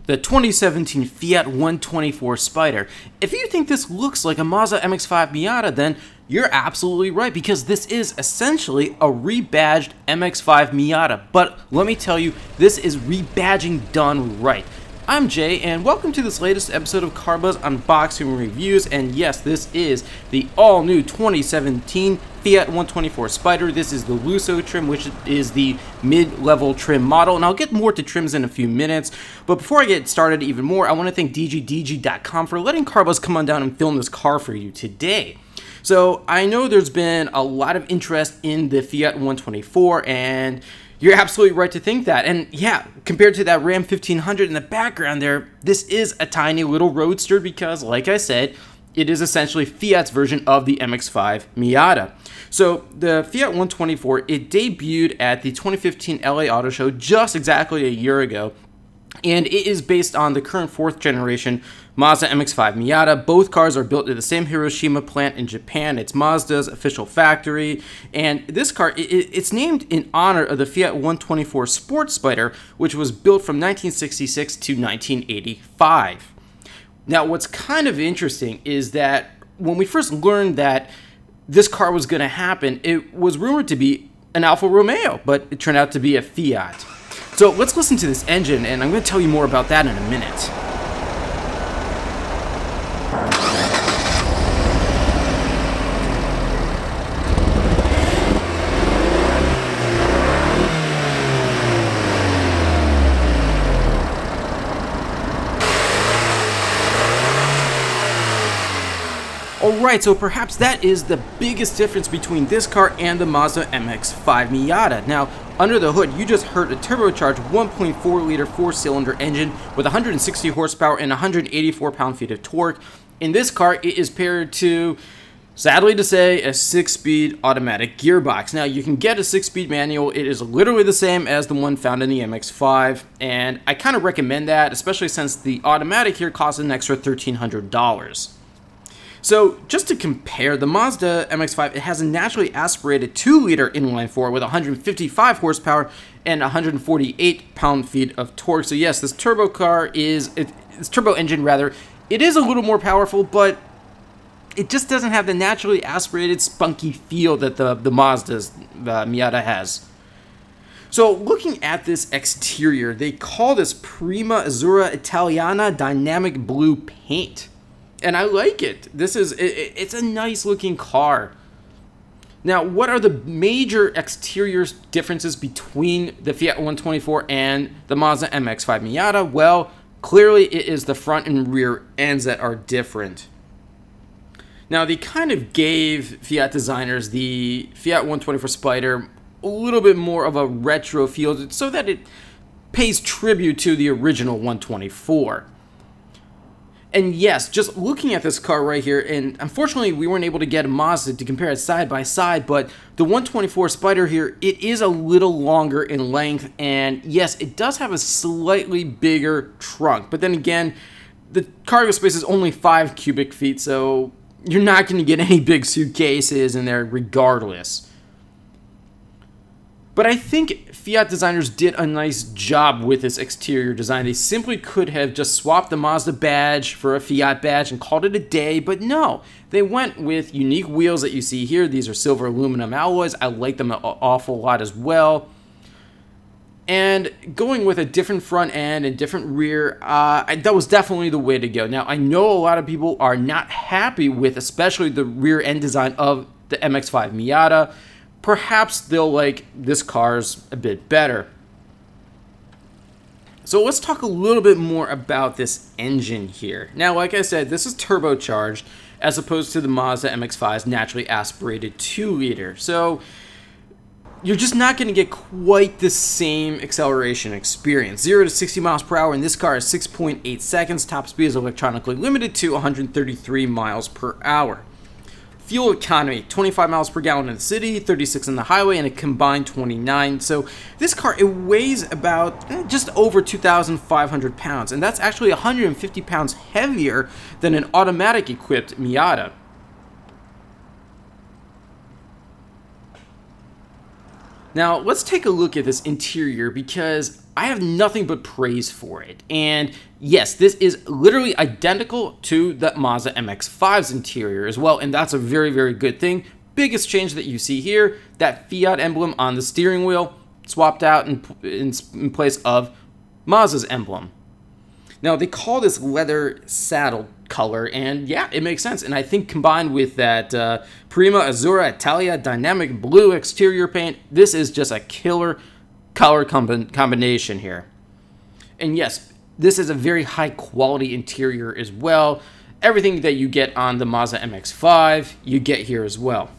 the 2017 Fiat 124 Spider. If you think this looks like a Mazda MX-5 Miata, then you're absolutely right, because this is essentially a rebadged MX-5 Miata. But let me tell you, this is rebadging done right. I'm Jay, and welcome to this latest episode of CarBuzz Unboxing Reviews, and yes, this is the all-new 2017 Fiat 124 Spider. This is the Lusso trim, which is the mid-level trim model, and I'll get more to trims in a few minutes. But before I get started even more, I want to thank DGDG.com for letting CarBuzz come on down and film this car for you today. So, I know there's been a lot of interest in the Fiat 124, and you're absolutely right to think that. And yeah, compared to that Ram 1500 in the background there, this is a tiny little roadster because, like I said, it is essentially Fiat's version of the MX-5 Miata. So the Fiat 124, it debuted at the 2015 LA Auto Show just exactly a year ago, and it is based on the current 4th generation Mazda MX-5 Miata. Both cars are built at the same Hiroshima plant in Japan. It's Mazda's official factory, and this car, it's named in honor of the Fiat 124 Sport Spider, which was built from 1966 to 1985. Now, what's kind of interesting is that when we first learned that this car was going to happen, it was rumored to be an Alfa Romeo, but it turned out to be a Fiat. So let's listen to this engine, and I'm going to tell you more about that in a minute. Alright, so perhaps that is the biggest difference between this car and the Mazda MX-5 Miata. Now, under the hood, you just heard a turbocharged 1.4-liter 4-cylinder engine with 160 horsepower and 184 pound-feet of torque. In this car, it is paired to, sadly to say, a 6-speed automatic gearbox. Now, you can get a 6-speed manual. It is literally the same as the one found in the MX-5, and I kind of recommend that, especially since the automatic here costs an extra $1,300. So, just to compare, the Mazda MX-5, it has a naturally aspirated 2-liter inline-four with 155 horsepower and 148 pound-feet of torque. So yes, this turbo engine rather, it is a little more powerful, but it just doesn't have the naturally aspirated, spunky feel that the Mazda's Miata has. So, looking at this exterior, they call this Prima Azzurra Italiana Dynamic Blue paint. And I like it. It's a nice looking car. Now, what are the major exterior differences between the Fiat 124 and the Mazda MX-5 Miata? Well, clearly it is the front and rear ends that are different. Now, they kind of gave Fiat designers the Fiat 124 Spider a little bit more of a retro feel so that it pays tribute to the original 124. And yes, just looking at this car right here, and unfortunately we weren't able to get a Mazda to compare it side by side, but the 124 Spider here, it is a little longer in length, and yes, it does have a slightly bigger trunk. But then again, the cargo space is only 5 cubic feet, so you're not going to get any big suitcases in there regardless. But I think Fiat designers did a nice job with this exterior design. They simply could have just swapped the Mazda badge for a Fiat badge and called it a day, but no. They went with unique wheels that you see here. These are silver aluminum alloys. I like them an awful lot as well. And going with a different front end and different rear, that was definitely the way to go. Now, I know a lot of people are not happy with especially the rear end design of the MX-5 Miata. Perhaps they'll like this car's a bit better. So let's talk a little bit more about this engine here. Now, like I said, this is turbocharged as opposed to the Mazda MX-5's naturally aspirated 2-liter. So you're just not going to get quite the same acceleration experience. 0 to 60 miles per hour in this car is 6.8 seconds. Top speed is electronically limited to 133 miles per hour. Fuel economy, 25 miles per gallon in the city, 36 in the highway, and a combined 29. So this car, it weighs about just over 2,500 pounds, and that's actually 150 pounds heavier than an automatic equipped Miata. Now, let's take a look at this interior because I have nothing but praise for it. And yes, this is literally identical to the Mazda MX-5's interior as well, and that's a very, very good thing. Biggest change that you see here, that Fiat emblem on the steering wheel swapped out in place of Mazda's emblem. Now, they call this leather saddle color, and yeah, it makes sense. And I think combined with that Prima Azzurra Italia dynamic blue exterior paint, this is just a killer color combination here. And yes, this is a very high quality interior as well. Everything that you get on the Mazda MX-5, you get here as well.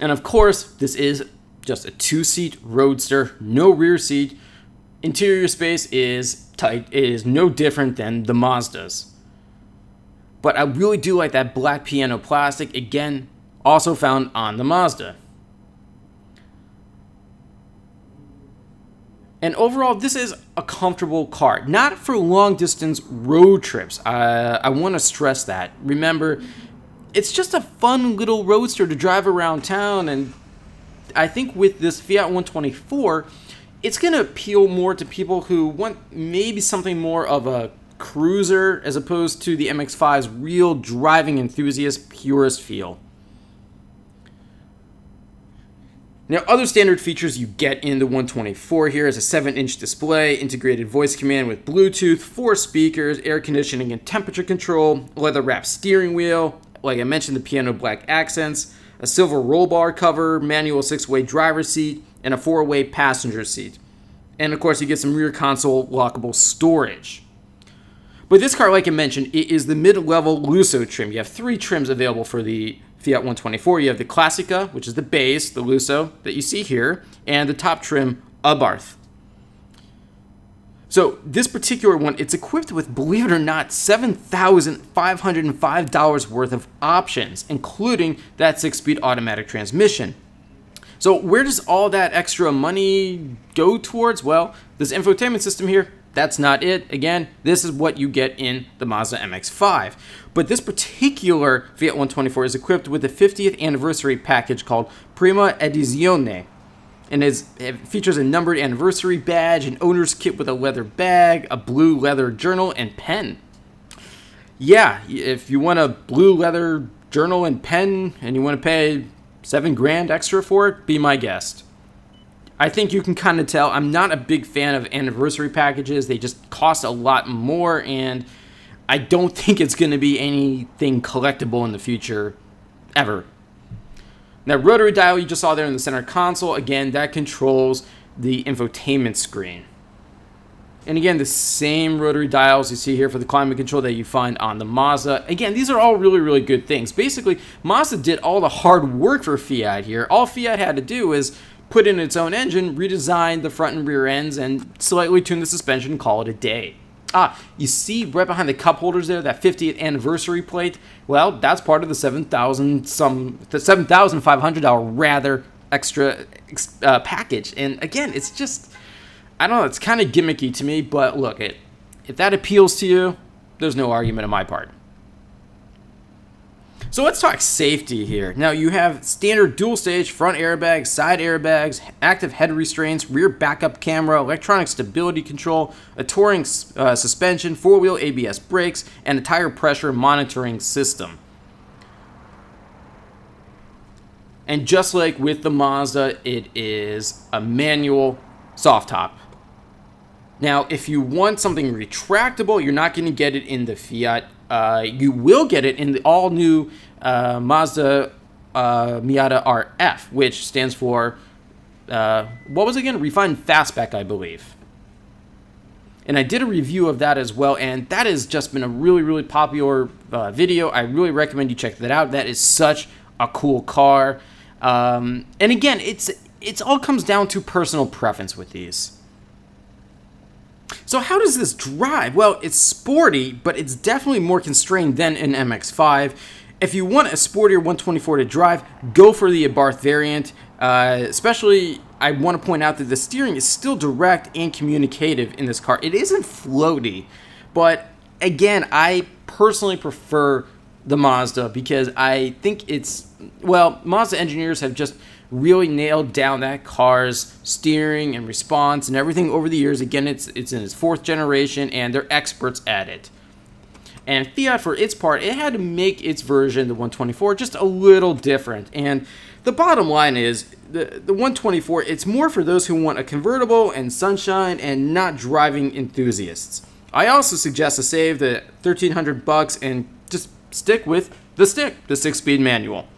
And of course, this is just a two-seat roadster, no rear seat. Interior space is tight, it is no different than the Mazda's. But I really do like that black piano plastic, again, also found on the Mazda. And overall, this is a comfortable car, not for long distance road trips. I want to stress that. Remember, it's just a fun little roadster to drive around town, and I think with this Fiat 124, it's going to appeal more to people who want maybe something more of a cruiser as opposed to the MX-5's real driving enthusiast purist feel. Now, other standard features you get in the 124 here is a 7-inch display, integrated voice command with Bluetooth, 4 speakers, air conditioning and temperature control, leather-wrapped steering wheel, like I mentioned, the piano black accents, a silver roll bar cover, manual 6-way driver's seat, and a 4-way passenger seat. And of course, you get some rear console lockable storage. But this car, like I mentioned, it is the mid-level Lusso trim. You have 3 trims available for the Fiat 124. You have the Classica, which is the base, the Lusso that you see here, and the top trim, Abarth. So this particular one, it's equipped with, believe it or not, $7,505 worth of options, including that 6-speed automatic transmission. So where does all that extra money go towards? Well, this infotainment system here, that's not it. Again, this is what you get in the Mazda MX-5. But this particular Fiat 124 is equipped with a 50th anniversary package called Prima Edizione. And it features a numbered anniversary badge, an owner's kit with a leather bag, a blue leather journal, and pen. Yeah, if you want a blue leather journal and pen and you want to pay $7 grand extra for it, be my guest. I think you can kind of tell I'm not a big fan of anniversary packages. They just cost a lot more, and I don't think it's going to be anything collectible in the future, ever. Now, rotary dial you just saw there in the center console, again, that controls the infotainment screen. And again, the same rotary dials you see here for the climate control that you find on the Mazda. Again, these are all really, really good things. Basically, Mazda did all the hard work for Fiat here. All Fiat had to do is put in its own engine, redesign the front and rear ends, and slightly tune the suspension and call it a day. You see right behind the cup holders there, that 50th anniversary plate? Well, that's part of the $7,500 rather extra package. And again, it's just, I don't know, it's kind of gimmicky to me, but look, if that appeals to you, there's no argument on my part. So let's talk safety here. Now, you have standard dual-stage front airbags, side airbags, active head restraints, rear backup camera, electronic stability control, a touring suspension, 4-wheel ABS brakes, and a tire pressure monitoring system. And just like with the Mazda, it is a manual soft top. Now, if you want something retractable, you're not going to get it in the Fiat. You will get it in the all-new Mazda Miata RF, which stands for, what was it again? Refined Fastback, I believe. And I did a review of that as well, and that has just been a really, really popular video. I really recommend you check that out. That is such a cool car. And again, it's all comes down to personal preference with these. So how does this drive? Well, it's sporty, but it's definitely more constrained than an MX-5. If you want a sportier 124 to drive, go for the Abarth variant. Especially, I want to point out that the steering is still direct and communicative in this car. It isn't floaty, but again, I personally prefer the Mazda because I think Mazda engineers have just really nailed down that car's steering and response and everything over the years. Again, it's in its 4th generation, and they're experts at it. And Fiat, for its part, it had to make its version, the 124, just a little different. And the bottom line is, the 124, it's more for those who want a convertible and sunshine and not driving enthusiasts. I also suggest to save the $1,300 and just stick with the 6-speed manual.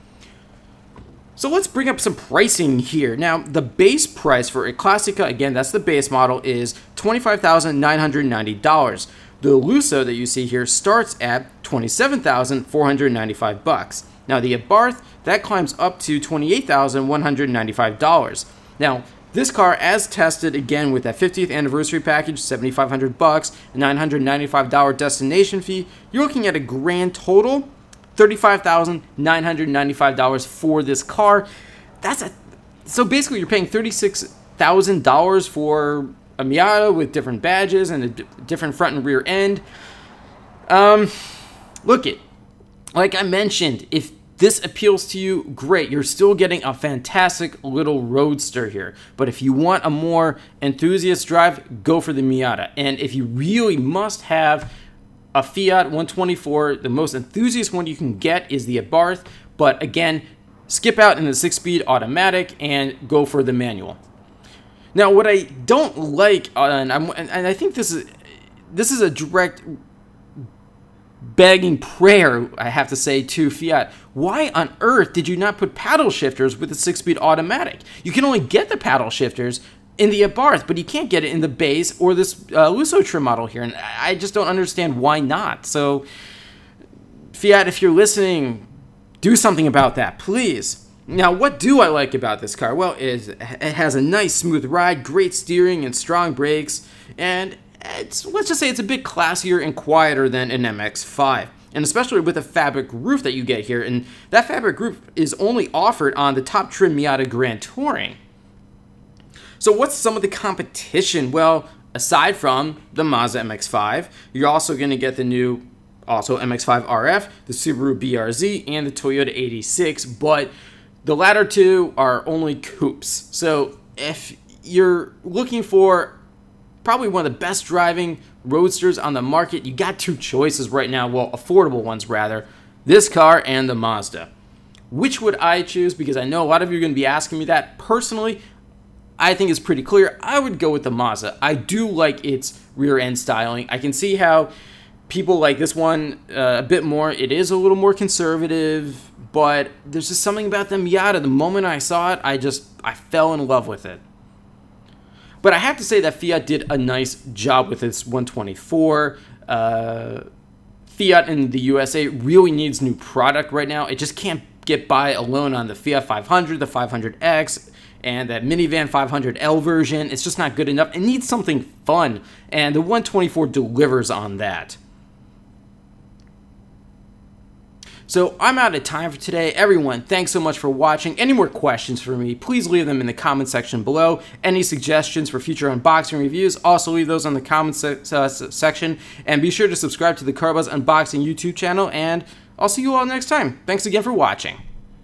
So let's bring up some pricing here. Now, the base price for a Classica, again, that's the base model, is $25,990. The Lusso that you see here starts at $27,495. Now, the Abarth, that climbs up to $28,195. Now, this car, as tested, again, with that 50th anniversary package, $7,500, $995 destination fee, you're looking at a grand total $35,995 for this car. So basically you're paying $36,000 for a Miata with different badges and a different front and rear end. Like I mentioned, if this appeals to you, great. You're still getting a fantastic little roadster here. But if you want a more enthusiast drive, go for the Miata. And if you really must have a Fiat 124, the most enthusiast one you can get is the Abarth, but again, skip out in the 6-speed automatic and go for the manual. Now, what I don't like, and I think this is a direct begging prayer, I have to say, to Fiat. Why on earth did you not put paddle shifters with the 6-speed automatic? You can only get the paddle shifters in the Abarth, but you can't get it in the base or this Lusso trim model here, and I just don't understand why not. So, Fiat, if you're listening, do something about that, please. Now, what do I like about this car? Well, it has a nice smooth ride, great steering, and strong brakes, and let's just say it's a bit classier and quieter than an MX-5. And especially with the fabric roof that you get here, and that fabric roof is only offered on the top trim Miata Grand Touring. So what's some of the competition? Well, aside from the Mazda MX-5, you're also going to get the new MX-5 RF, the Subaru BRZ, and the Toyota 86, but the latter two are only coupes. So if you're looking for probably one of the best driving roadsters on the market, you got 2 choices right now, well, affordable ones rather, this car and the Mazda. Which would I choose? Because I know a lot of you are going to be asking me that. Personally, I think it's pretty clear. I would go with the Mazda. I do like its rear end styling. I can see how people like this one a bit more. It is a little more conservative, but there's just something about the Miata. The moment I saw it, I fell in love with it. But I have to say that Fiat did a nice job with its 124. Fiat in the USA really needs new product right now. It just can't get by alone on the Fiat 500, the 500X, and that minivan 500L version. It's just not good enough. It needs something fun, and the 124 delivers on that. So I'm out of time for today. Everyone, thanks so much for watching. Any more questions for me, please leave them in the comment section below. Any suggestions for future unboxing reviews, also leave those in the comment section. And be sure to subscribe to the CarBuzz Unboxing YouTube channel, and I'll see you all next time. Thanks again for watching.